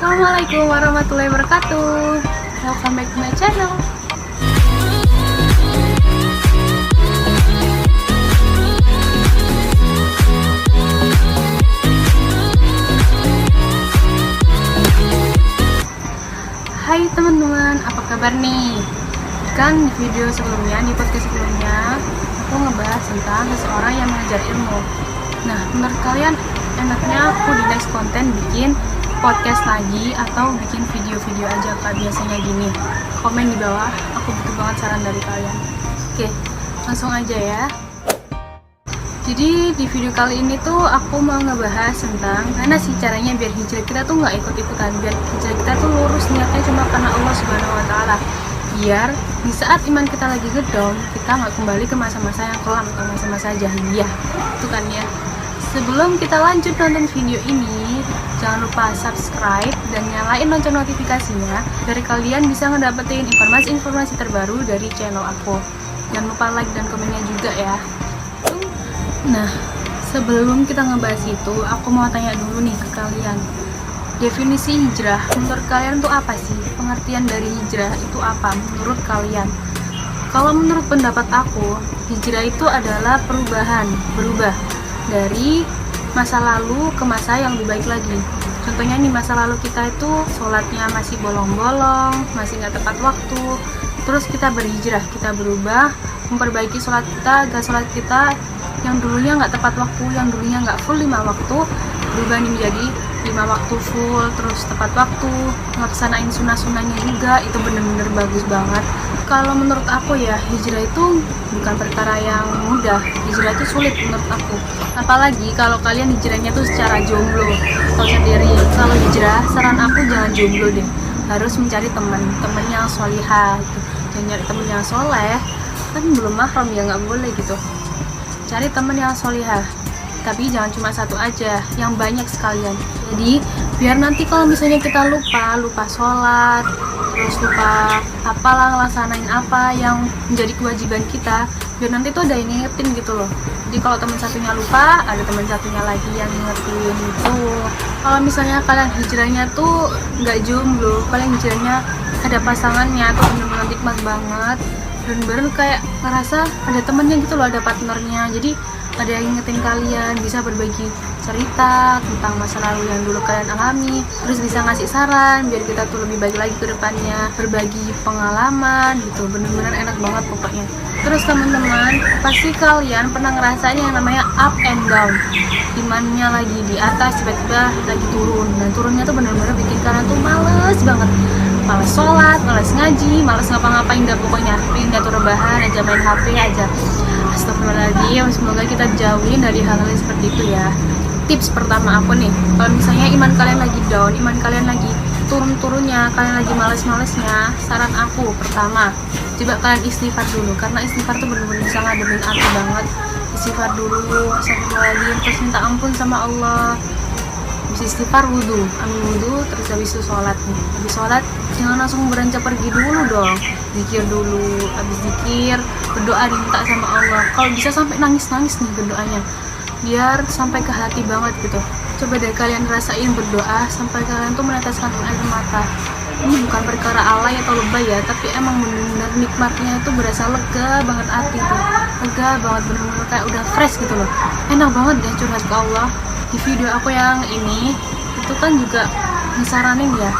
Assalamualaikum warahmatullahi wabarakatuh. Welcome back to my channel. Hai teman-teman, apa kabar nih? Kan di video sebelumnya, di podcast sebelumnya, aku ngebahas tentang seseorang yang mengajar ilmu. Nah, menurut kalian enaknya aku di next konten bikin podcast lagi atau bikin video-video aja kayak biasanya gini? Komen di bawah, aku butuh banget saran dari kalian. Oke, langsung aja ya. Jadi di video kali ini tuh aku mau ngebahas tentang mana sih caranya biar hijrah kita tuh nggak ikut-ikutan, biar hijrah kita tuh lurus niatnya cuma karena Allah Subhanahu Wa Taala. Biar di saat iman kita lagi ngedown, kita nggak kembali ke masa-masa yang kelam atau masa-masa jahiliyah, itu kan ya. Sebelum kita lanjut nonton video ini, jangan lupa subscribe dan nyalain lonceng notifikasinya biar kalian bisa ngedapetin informasi-informasi terbaru dari channel aku. Jangan lupa like dan komennya juga ya. Nah, sebelum kita ngebahas itu, aku mau tanya dulu nih ke kalian. Definisi hijrah menurut kalian tuh apa sih? Pengertian dari hijrah itu apa menurut kalian? Kalau menurut pendapat aku, hijrah itu adalah perubahan, berubah dari masa lalu ke masa yang lebih baik lagi. Contohnya nih, masa lalu kita itu sholatnya masih bolong-bolong, masih nggak tepat waktu. Terus kita berhijrah, kita berubah, memperbaiki sholat kita, agar sholat kita yang dulunya nggak tepat waktu, yang dulunya nggak full 5 waktu, berubah nih menjadi 5 waktu full, terus tepat waktu, ngelaksanain sunnah-sunnahnya juga. Itu bener-bener bagus banget. Kalau menurut aku ya, hijrah itu bukan perkara yang mudah. Hijrah itu sulit menurut aku. Apalagi kalau kalian hijrahnya tuh secara jomblo. Tahu sendiri, kalau hijrah, saran aku jangan jomblo deh. Harus mencari teman yang solihah gitu. Jangan nyari teman yang soleh, kan belum mahram ya, nggak boleh gitu. Cari teman yang solihah, tapi jangan cuma satu aja, yang banyak sekalian. Jadi biar nanti kalau misalnya kita lupa sholat, terus lupa apalah ngelaksanain apa yang menjadi kewajiban kita, biar nanti tuh ada yang ngingetin gitu loh. Jadi kalau teman satunya lupa, ada teman satunya lagi yang ngingetin gitu. Kalau misalnya kalian hijrahnya tuh nggak jomblo, kalian hijrahnya ada pasangannya, tuh bener-bener nikmat banget. Bener-bener kayak ngerasa ada temennya gitu loh, ada partnernya. Jadi ada yang ngingetin kalian, bisa berbagi cerita tentang masa lalu yang dulu kalian alami, terus bisa ngasih saran biar kita tuh lebih baik lagi ke depannya, berbagi pengalaman gitu. Bener-bener enak banget pokoknya. Terus teman-teman, pasti kalian pernah ngerasain yang namanya up and down. Imannya lagi di atas, tiba-tiba lagi turun, dan turunnya tuh bener-bener bikin kalian tuh males banget. Males sholat, males ngaji, males ngapa-ngapain, dah pokoknya pengen jatuh rebahan aja, main HP aja. Astagfirullahaladzim, semoga kita jauhin dari hal-hal seperti itu ya. Tips pertama aku nih, kalau misalnya iman kalian lagi down, iman kalian lagi turun-turunnya, kalian lagi males-malesnya, saran aku pertama, coba kalian istighfar dulu, karena istighfar tuh bener-bener bisa ngademin hati banget. Istighfar dulu, astagfirullahaladzim, terus minta ampun sama Allah. Habis istighfar wudhu, ambil wudhu, terus habis itu sholat nih. Habis sholat jangan langsung beranjak pergi dulu dong, zikir dulu. Habis zikir berdoa, diminta sama Allah. Kalau bisa sampai nangis-nangis nih berdoanya, biar sampai ke hati banget gitu. Coba deh kalian rasain berdoa sampai kalian tuh meneteskan air mata. Ini bukan perkara alay atau lebay ya, tapi emang bener-bener nikmatnya itu berasa lega banget hati tuh. Lega banget, bener-bener kayak udah fresh gitu loh. Enak banget deh curhat ke Allah. Di video aku yang ini itu kan juga ngesaranin ya,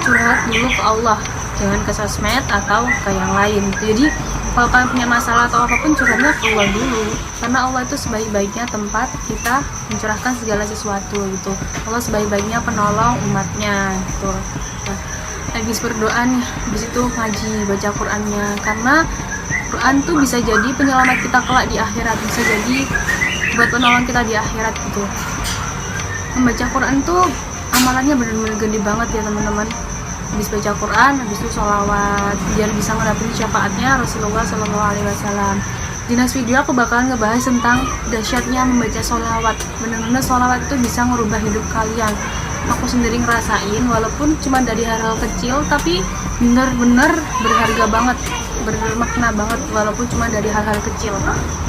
curhat dulu ke Allah, jangan ke sosmed atau ke yang lain. Jadi kalau kalian punya masalah atau apapun, curhatnya ke Allah dulu, karena Allah itu sebaik-baiknya tempat kita mencurahkan segala sesuatu gitu. Allah sebaik-baiknya penolong umatnya gitu. Nah, habis berdoa nih, habis itu ngaji, baca Qurannya, karena Quran tuh bisa jadi penyelamat kita kelak di akhirat, bisa jadi buat penolong kita di akhirat gitu. Membaca Quran tuh amalannya bener-bener gede banget ya teman-teman. Habis baca Quran, habis itu sholawat, biar bisa mendapatkan syafaatnya Rasulullah SAW. Di next video aku bakalan ngebahas tentang dahsyatnya membaca sholawat. Bener-bener sholawat itu bisa ngerubah hidup kalian. Aku sendiri ngerasain, walaupun cuma dari hal-hal kecil, tapi bener-bener berharga banget, bermakna banget, walaupun cuma dari hal-hal kecil.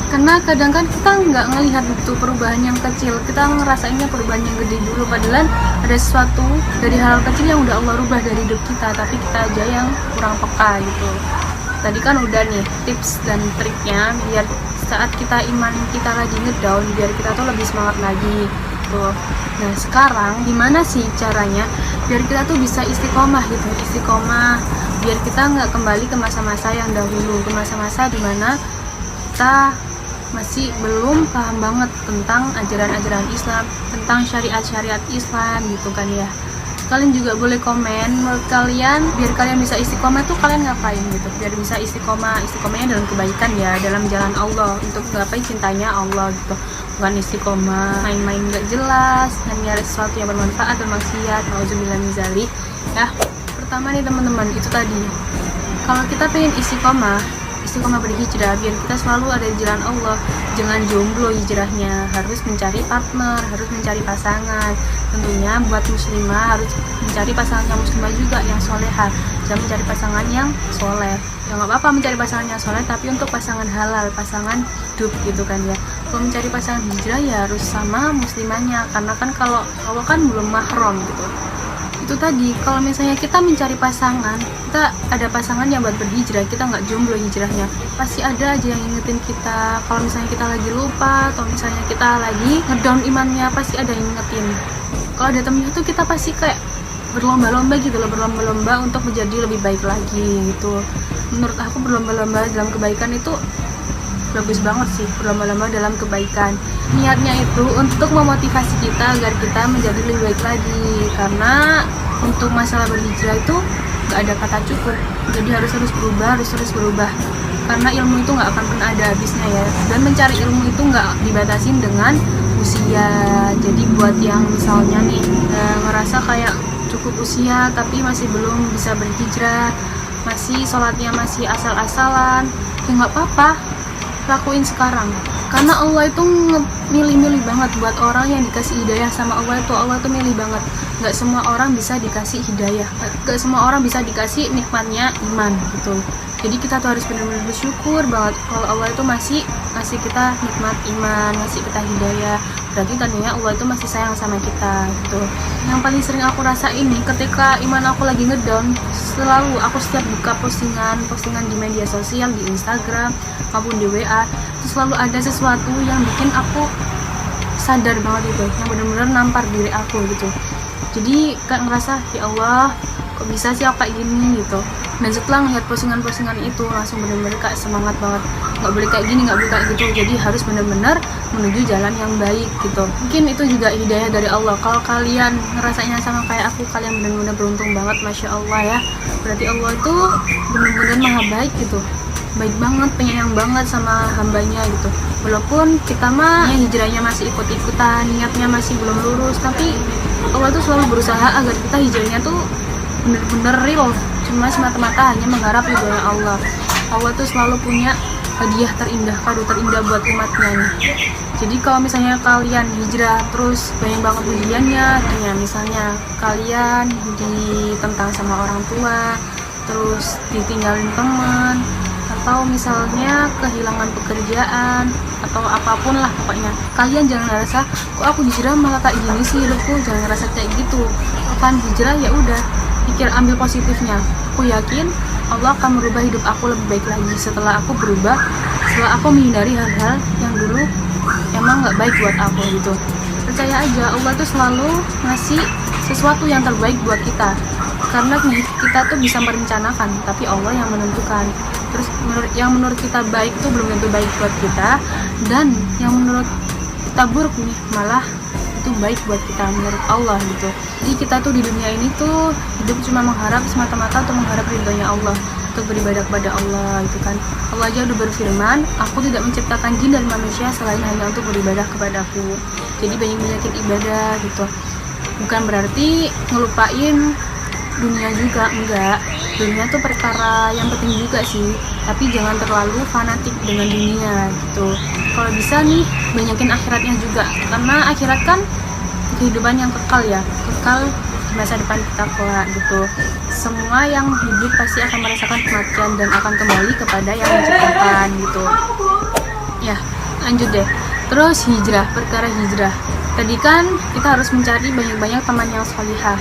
Karena kadang kan kita nggak ngelihat itu perubahan yang kecil, kita ngerasainnya perubahan yang gede dulu, padahal ada sesuatu dari hal kecil yang udah Allah rubah dari hidup kita, tapi kita aja yang kurang peka gitu. Tadi kan udah nih tips dan triknya biar saat kita iman kita lagi ngedown, biar kita tuh lebih semangat lagi tuh. Nah sekarang gimana sih caranya biar kita tuh bisa istiqomah gitu, istiqomah biar kita nggak kembali ke masa-masa yang dahulu, ke masa-masa dimana kita masih belum paham banget tentang ajaran-ajaran Islam, tentang syariat-syariat Islam gitu kan ya. Kalian juga boleh komen menurut kalian biar kalian bisa istiqomah tuh kalian ngapain gitu, biar bisa istiqomahnya dalam kebaikan ya, dalam jalan Allah, untuk menggapai cintanya Allah gitu. Bukan istiqomah main-main gak jelas dan nyari sesuatu yang bermanfaat dan maksiat, nauzubillah min dzalik ya. Pertama nih teman-teman, itu tadi kalau kita pengen istiqomah berhijrah biar kita selalu ada di jalan Allah, jangan jomblo hijrahnya, harus mencari partner, harus mencari pasangan. Tentunya buat muslimah harus mencari pasangan yang muslimah juga, yang solehah, jangan mencari pasangan yang soleh. Ya nggak apa-apa mencari pasangan yang soleh, tapi untuk pasangan halal, pasangan hidup gitu kan ya. Kalau mencari pasangan hijrah ya harus sama muslimahnya, karena kan kalau kan belum mahram gitu. Itu tadi, kalau misalnya kita mencari pasangan, kita ada pasangan yang buat berhijrah, kita nggak jomblo hijrahnya, pasti ada aja yang ingetin kita. Kalau misalnya kita lagi lupa, atau misalnya kita lagi ngedown imannya, pasti ada yang ingetin. Kalau ada temennya tuh kita pasti kayak berlomba-lomba gitu loh, berlomba-lomba untuk menjadi lebih baik lagi gitu. Menurut aku berlomba-lomba dalam kebaikan itu bagus banget sih, berlomba-lomba dalam kebaikan. Niatnya itu untuk memotivasi kita agar kita menjadi lebih baik lagi, karena untuk masalah berhijrah itu nggak ada kata cukup, jadi harus terus berubah, karena ilmu itu nggak akan pernah ada habisnya ya. Dan mencari ilmu itu nggak dibatasin dengan usia. Jadi buat yang misalnya nih ngerasa kayak cukup usia tapi masih belum bisa berhijrah, masih sholatnya masih asal-asalan, ya nggak apa-apa, lakuin sekarang. Karena Allah itu milih-milih banget buat orang yang dikasih hidayah sama Allah itu. Allah tuh milih banget, nggak semua orang bisa dikasih hidayah, nggak semua orang bisa dikasih nikmatnya iman gitu. Jadi kita tuh harus benar-benar bersyukur banget kalau Allah itu masih ngasih kita nikmat iman, ngasih kita hidayah. Berarti tandanya Allah itu masih sayang sama kita gitu. Yang paling sering aku rasain nih ketika iman aku lagi ngedown, selalu aku setiap buka postingan di media sosial, di Instagram maupun di WA, itu selalu ada sesuatu yang bikin aku sadar banget itu, yang benar-benar nampar diri aku gitu. Jadi kayak ngerasa, ya Allah kok bisa sih aku kayak gini gitu. Dan setelah ngeliat postingan-postingan itu langsung bener-bener kayak semangat banget, nggak boleh kayak gini, nggak boleh kayak gitu, jadi harus bener-bener menuju jalan yang baik gitu. Mungkin itu juga hidayah dari Allah. Kalau kalian ngerasanya sama kayak aku, kalian bener-bener beruntung banget, Masya Allah ya. Berarti Allah itu bener-bener maha baik gitu, baik banget, penyayang banget sama hambanya gitu. Walaupun kita mah hijrahnya masih ikut-ikutan, niatnya masih belum lurus, tapi Allah tuh selalu berusaha agar kita hijrahnya tuh bener-bener real, cuma semata-mata hanya mengharap ridhonya Allah. Allah tuh selalu punya hadiah terindah, kado terindah buat umatnya nih. Jadi kalau misalnya kalian hijrah terus banyak banget ujiannya, ya misalnya kalian ditentang sama orang tua, terus ditinggalin teman, atau misalnya kehilangan pekerjaan, atau apapun lah pokoknya, kalian jangan ngerasa kok aku hijrah malah kayak gini sih hidupku, jangan ngerasa kayak gitu. Kan hijrah ya udah, pikir, ambil positifnya. Aku yakin Allah akan merubah hidup aku lebih baik lagi setelah aku berubah, setelah aku menghindari hal-hal yang dulu emang nggak baik buat aku gitu. Percaya aja, Allah tuh selalu ngasih sesuatu yang terbaik buat kita, karena kita tuh bisa merencanakan, tapi Allah yang menentukan. Terus yang menurut kita baik itu belum tentu baik buat kita, dan yang menurut kita buruk nih malah itu baik buat kita menurut Allah gitu. Jadi kita tuh di dunia ini tuh hidup cuma mengharap semata-mata untuk mengharap ridhonya Allah, untuk beribadah kepada Allah gitu kan. Allah aja udah berfirman, aku tidak menciptakan jin dan manusia selain hanya untuk beribadah kepadaku. Jadi banyak-banyakin ibadah gitu. Bukan berarti ngelupain dunia juga, enggak. Dunia tuh perkara yang penting juga sih, tapi jangan terlalu fanatik dengan dunia gitu. Kalau bisa nih banyakin akhiratnya juga, karena akhirat kan kehidupan yang kekal ya, kekal di masa depan kita kelak gitu. Semua yang hidup pasti akan merasakan kematian dan akan kembali kepada yang menciptakan gitu ya. Lanjut deh. Terus hijrah, perkara hijrah. Tadi kan kita harus mencari banyak-banyak teman yang salihah.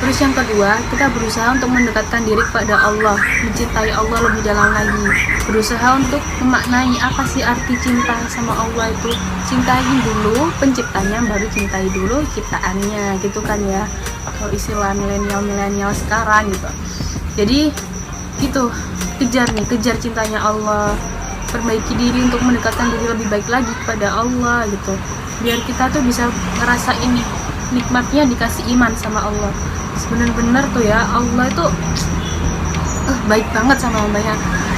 Terus yang kedua, kita berusaha untuk mendekatkan diri kepada Allah, mencintai Allah lebih dalam lagi. Berusaha untuk memaknai apa sih arti cinta sama Allah itu. Cintai dulu penciptanya, baru cintai dulu ciptaannya, gitu kan ya. Kalau istilah milenial sekarang gitu. Jadi gitu, kejar cintanya Allah. Perbaiki diri untuk mendekatkan diri lebih baik lagi kepada Allah gitu. Biar kita tuh bisa ngerasain nih nikmatnya dikasih iman sama Allah. Bener-bener tuh ya, Allah itu baik banget sama hambanya.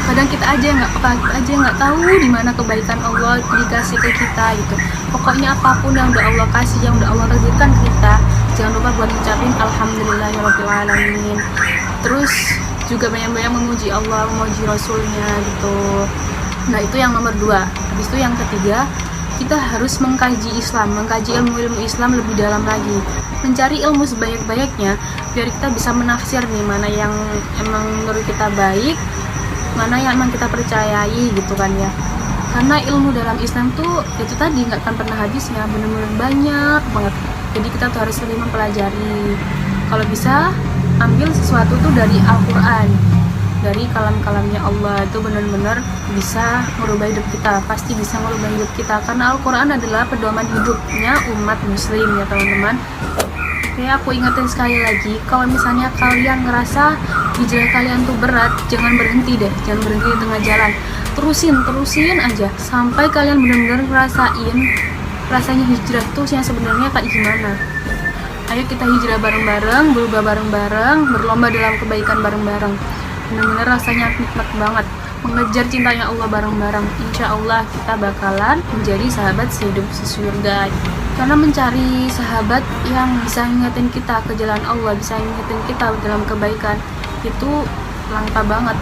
Kadang kita aja nggak peka, kita aja nggak tahu di mana kebaikan Allah dikasih ke kita gitu. Pokoknya apapun yang udah Allah kasih, yang udah Allah takdirkan ke kita, jangan lupa buat ngucapin alhamdulillahirabbil alamin. Terus juga banyak-banyak memuji Allah, memuji Rasulnya gitu. Nah itu yang nomor 2. Habis itu yang ketiga, kita harus mengkaji Islam, mengkaji ilmu Islam lebih dalam lagi, mencari ilmu sebanyak-banyaknya biar kita bisa menafsir nih mana yang emang menurut kita baik, mana yang emang kita percayai gitu kan ya. Karena ilmu dalam Islam tuh itu tadi nggak akan pernah habisnya, bener-bener banyak banget. Jadi kita tuh harus sering mempelajari. Kalau bisa ambil sesuatu tuh dari Al-Quran, dari kalam-kalamnya Allah, itu benar-benar bisa merubah hidup kita, pasti bisa merubah hidup kita, karena Al-Quran adalah pedoman hidupnya umat muslim ya teman-teman. Oke, aku ingetin sekali lagi, kalau misalnya kalian ngerasa hijrah kalian tuh berat, jangan berhenti deh, jangan berhenti di tengah jalan, terusin aja sampai kalian benar-benar ngerasain rasanya hijrah tuh yang sebenarnya kayak gimana. Ayo kita hijrah bareng-bareng, berubah bareng-bareng, berlomba dalam kebaikan bareng-bareng. Benar-benar rasanya nikmat banget mengejar cintanya Allah bareng-bareng. Insya Allah kita bakalan menjadi sahabat sehidup sesurga. Karena mencari sahabat yang bisa ngingetin kita ke jalan Allah, bisa ngingetin kita dalam kebaikan, itu langka banget.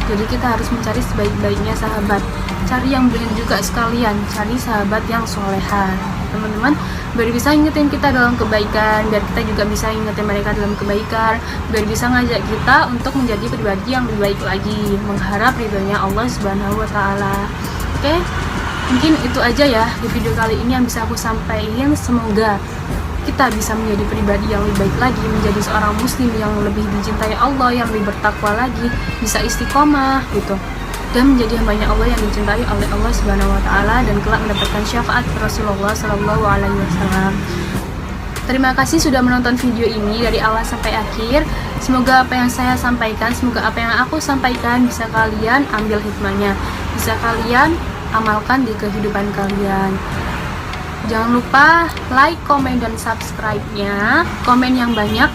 Jadi kita harus mencari sebaik-baiknya sahabat. Cari yang benar juga sekalian, cari sahabat yang soleha teman-teman, biar bisa ngingetin kita dalam kebaikan, biar kita juga bisa ngingetin mereka dalam kebaikan, biar bisa ngajak kita untuk menjadi pribadi yang lebih baik lagi, mengharap ridhonya Allah Subhanahu wa Ta'ala. Oke, mungkin itu aja ya di video kali ini yang bisa aku sampaikan. Semoga kita bisa menjadi pribadi yang lebih baik lagi, menjadi seorang muslim yang lebih dicintai Allah, yang lebih bertakwa lagi, bisa istiqomah gitu, dan menjadi hambanya Allah yang dicintai oleh Allah Subhanahu wa Ta'ala, dan kelak mendapatkan syafaat Rasulullah Sallallahu Alaihi Wasallam. Terima kasih sudah menonton video ini dari awal sampai akhir. Semoga apa yang saya sampaikan, semoga apa yang aku sampaikan bisa kalian ambil hikmahnya, bisa kalian amalkan di kehidupan kalian. Jangan lupa like, komen, dan subscribe-nya. Komen yang banyak,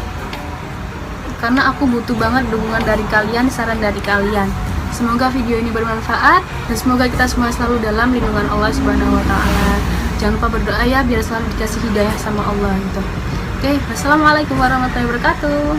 karena aku butuh banget dukungan dari kalian, saran dari kalian. Semoga video ini bermanfaat, dan semoga kita semua selalu dalam lindungan Allah Subhanahu wa Ta'ala. Jangan lupa berdoa ya, biar selalu dikasih hidayah sama Allah gitu. Oke, wassalamualaikum warahmatullahi wabarakatuh.